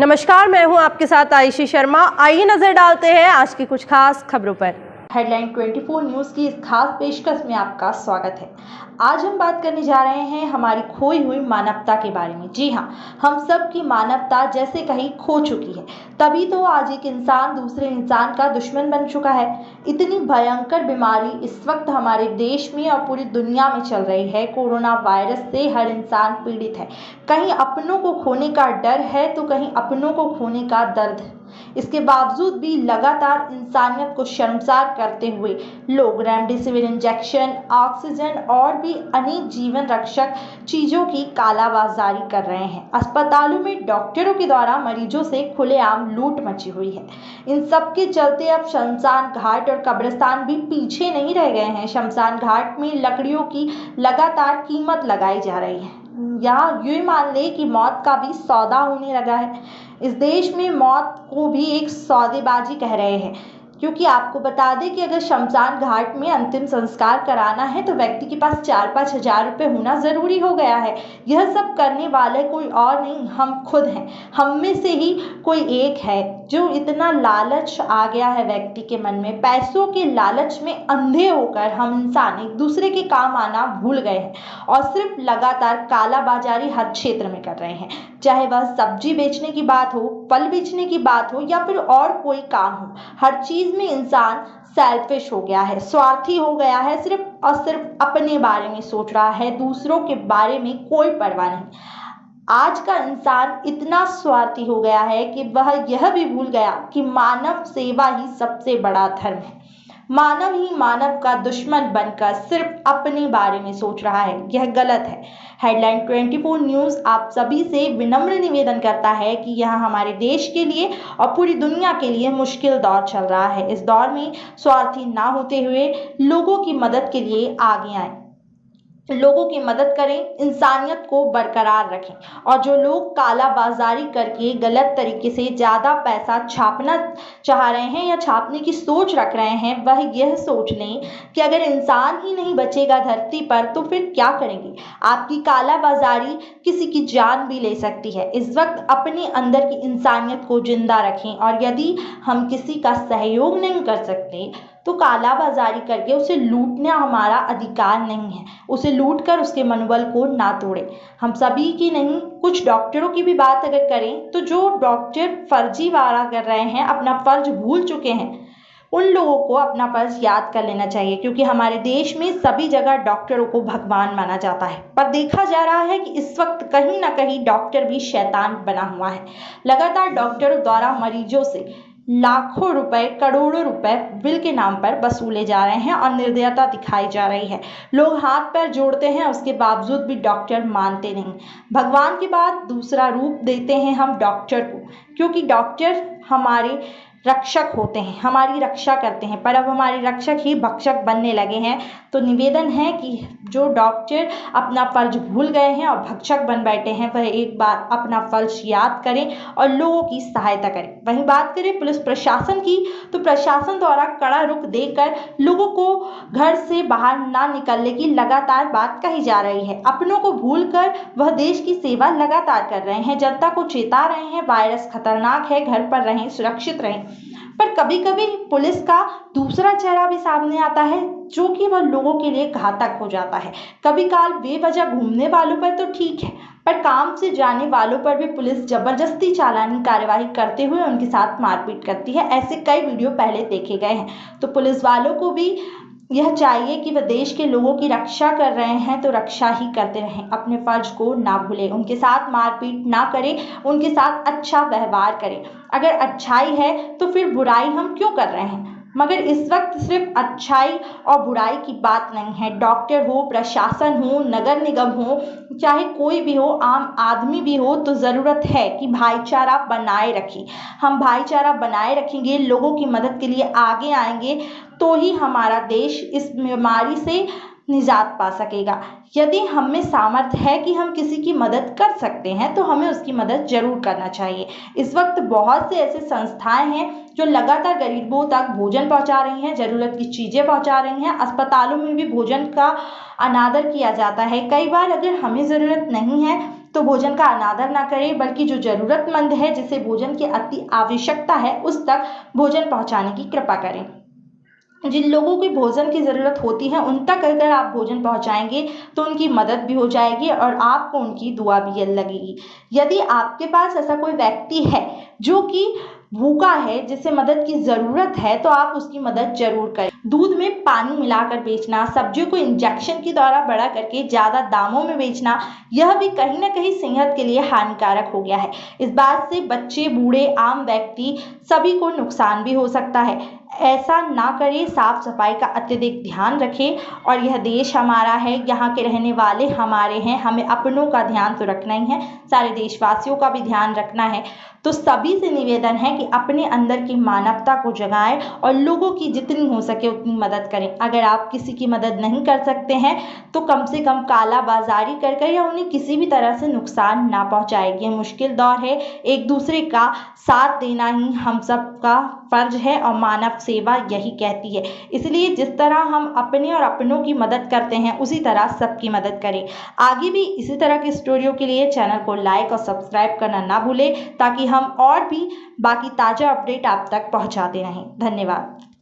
नमस्कार, मैं हूं आपके साथ आयुषी शर्मा। आइए नजर डालते हैं आज की कुछ खास खबरों पर। हेडलाइन 24 न्यूज़ की इस खास पेशकश में आपका स्वागत है। आज हम बात करने जा रहे हैं हमारी खोई हुई मानवता के बारे में। जी हाँ, हम सब की मानवता जैसे कहीं खो चुकी है। तभी तो आज एक इंसान दूसरे इंसान का दुश्मन बन चुका है। इतनी भयंकर बीमारी इस वक्त हमारे देश में और पूरी दुनिया में चल रही है। कोरोना वायरस से हर इंसान पीड़ित है। कहीं अपनों को खोने का डर है तो कहीं अपनों को खोने का दर्द है। इसके बावजूद भी लगातार इंसानियत को शर्मसार करते हुए लोग रेमडेसिविर इंजेक्शन, ऑक्सीजन और भी अनेक जीवन रक्षक चीजों की कालाबाजारी कर रहे हैं। अस्पतालों में डॉक्टरों के द्वारा मरीजों से खुलेआम लूट मची हुई है। इन सब के चलते अब शमशान घाट और कब्रिस्तान भी पीछे नहीं रह गए हैं। शमशान घाट में लकड़ियों की लगातार कीमत लगाई जा रही है। यहाँ यूं मान ले कि मौत का भी सौदा होने लगा है। इस देश में मौत को भी एक सौदेबाजी कह रहे हैं, क्योंकि आपको बता दें कि अगर शमशान घाट में अंतिम संस्कार कराना है तो व्यक्ति के पास 4-5 हजार रुपये होना ज़रूरी हो गया है। यह सब करने वाले कोई और नहीं, हम खुद हैं। हम में से ही कोई एक है जो इतना लालच आ गया है व्यक्ति के मन में। पैसों के लालच में अंधे होकर हम इंसान एक दूसरे के काम आना भूल गए हैं और सिर्फ लगातार कालाबाजारी हर क्षेत्र में कर रहे हैं। चाहे वह सब्जी बेचने की बात हो, फल बेचने की बात हो या फिर और कोई काम हो, हर चीज में इंसान सेल्फिश हो गया है, स्वार्थी हो गया है। सिर्फ और सिर्फ अपने बारे में सोच रहा है, दूसरों के बारे में कोई परवाह नहीं। आज का इंसान इतना स्वार्थी हो गया है कि वह यह भी भूल गया कि मानव सेवा ही सबसे बड़ा धर्म है। मानव ही मानव का दुश्मन बनकर सिर्फ अपने बारे में सोच रहा है। यह गलत है। हेडलाइन 24 न्यूज़ आप सभी से विनम्र निवेदन करता है कि यह हमारे देश के लिए और पूरी दुनिया के लिए मुश्किल दौर चल रहा है। इस दौर में स्वार्थी ना होते हुए लोगों की मदद के लिए आगे आएं, लोगों की मदद करें, इंसानियत को बरकरार रखें। और जो लोग काला बाजारी करके गलत तरीके से ज़्यादा पैसा छापना चाह रहे हैं या छापने की सोच रख रहे हैं, वह यह सोच लें कि अगर इंसान ही नहीं बचेगा धरती पर तो फिर क्या करेंगे। आपकी काला बाजारी किसी की जान भी ले सकती है। इस वक्त अपने अंदर की इंसानियत को जिंदा रखें और यदि हम किसी का सहयोग नहीं कर सकते तो काला बाजारी करके उसे लूटना हमारा अधिकार नहीं है। उसे लूट कर उसके मनोबल को ना तोड़े। हम सभी की नहीं, कुछ डॉक्टरों की भी बात अगर करें तो जो डॉक्टर फर्जीवाड़ा कर रहे हैं, अपना फर्ज भूल चुके हैं, उन लोगों को अपना फर्ज याद कर लेना चाहिए, क्योंकि हमारे देश में सभी जगह डॉक्टरों को भगवान माना जाता है। पर देखा जा रहा है कि इस वक्त कहीं ना कहीं डॉक्टर भी शैतान बना हुआ है। लगातार डॉक्टरों द्वारा मरीजों से लाखों रुपए, करोड़ों रुपए बिल के नाम पर वसूले जा रहे हैं और निर्दयता दिखाई जा रही है। लोग हाथ पैर जोड़ते हैं, उसके बावजूद भी डॉक्टर मानते नहीं। भगवान के बाद दूसरा रूप देते हैं हम डॉक्टर को, क्योंकि डॉक्टर हमारे रक्षक होते हैं, हमारी रक्षा करते हैं। पर अब हमारे रक्षक ही भक्षक बनने लगे हैं। तो निवेदन है कि जो डॉक्टर अपना फर्ज भूल गए हैं और भक्षक बन बैठे हैं, वह एक बार अपना फर्ज याद करें और लोगों की सहायता करें। वहीं बात करें पुलिस प्रशासन की, तो प्रशासन द्वारा कड़ा रुख देकर लोगों को घर से बाहर ना निकलने की लगातार बात कही जा रही है। अपनों को भूलकर वह देश की सेवा लगातार कर रहे हैं, जनता को चेता रहे हैं वायरस खतरनाक है, घर पर रहें, सुरक्षित रहें। पर कभी कभी पुलिस का दूसरा चेहरा भी सामने आता है, जो कि वह लोगों के लिए घातक हो जाता है। कभी काल बेवजह घूमने वालों पर तो ठीक है, पर काम से जाने वालों पर भी पुलिस जबरदस्ती चालानी कार्यवाही करते हुए उनके साथ मारपीट करती है। ऐसे कई वीडियो पहले देखे गए हैं। तो पुलिस वालों को भी यह चाहिए कि वह देश के लोगों की रक्षा कर रहे हैं तो रक्षा ही करते रहें, अपने फर्ज को ना भूलें, उनके साथ मारपीट ना करें, उनके साथ अच्छा व्यवहार करें। अगर अच्छाई है तो फिर बुराई हम क्यों कर रहे हैं। मगर इस वक्त सिर्फ अच्छाई और बुराई की बात नहीं है। डॉक्टर हो, प्रशासन हो, नगर निगम हो, चाहे कोई भी हो, आम आदमी भी हो, तो ज़रूरत है कि भाईचारा बनाए रखें। हम भाईचारा बनाए रखेंगे, लोगों की मदद के लिए आगे आएंगे, तो ही हमारा देश इस बीमारी से निजात पा सकेगा। यदि हम में सामर्थ्य है कि हम किसी की मदद कर सकते हैं तो हमें उसकी मदद जरूर करना चाहिए। इस वक्त बहुत से ऐसे संस्थाएं हैं जो लगातार गरीबों तक भोजन पहुंचा रही हैं, ज़रूरत की चीज़ें पहुंचा रही हैं। अस्पतालों में भी भोजन का अनादर किया जाता है। कई बार अगर हमें ज़रूरत नहीं है तो भोजन का अनादर ना करें, बल्कि जो ज़रूरतमंद है, जिसे भोजन की अति आवश्यकता है, उस तक भोजन पहुंचाने की कृपा करें। जिन लोगों की भोजन की ज़रूरत होती है, उन तक अगर आप भोजन पहुंचाएंगे तो उनकी मदद भी हो जाएगी और आपको उनकी दुआ भी लगेगी। यदि आपके पास ऐसा कोई व्यक्ति है जो कि भूखा है, जिसे मदद की ज़रूरत है, तो आप उसकी मदद जरूर करें। दूध में पानी मिलाकर बेचना, सब्जियों को इंजेक्शन के द्वारा बड़ा करके ज़्यादा दामों में बेचना, यह भी कहीं ना कहीं सेहत के लिए हानिकारक हो गया है। इस बात से बच्चे, बूढ़े, आम व्यक्ति सभी को नुकसान भी हो सकता है। ऐसा ना करें, साफ सफाई का अत्यधिक ध्यान रखें। और यह देश हमारा है, यहाँ के रहने वाले हमारे हैं, हमें अपनों का ध्यान तो रखना ही है, सारे देशवासियों का भी ध्यान रखना है। तो सभी से निवेदन है कि अपने अंदर की मानवता को जगाएं और लोगों की जितनी हो सके उतनी मदद करें। अगर आप किसी की मदद नहीं कर सकते हैं तो कम से कम काला बाजारी कर या उन्हें किसी भी तरह से नुकसान ना पहुंचाए। ये मुश्किल दौर है, एक दूसरे का साथ देना ही हम सब का फर्ज है और मानव सेवा यही कहती है। इसलिए जिस तरह हम अपने और अपनों की मदद करते हैं, उसी तरह सबकी मदद करें। आगे भी इसी तरह की स्टोरियों के लिए चैनल को लाइक और सब्सक्राइब करना ना भूलें, ताकि हम और भी बाकी ताज़ा अपडेट आप तक पहुंचाते रहें। धन्यवाद।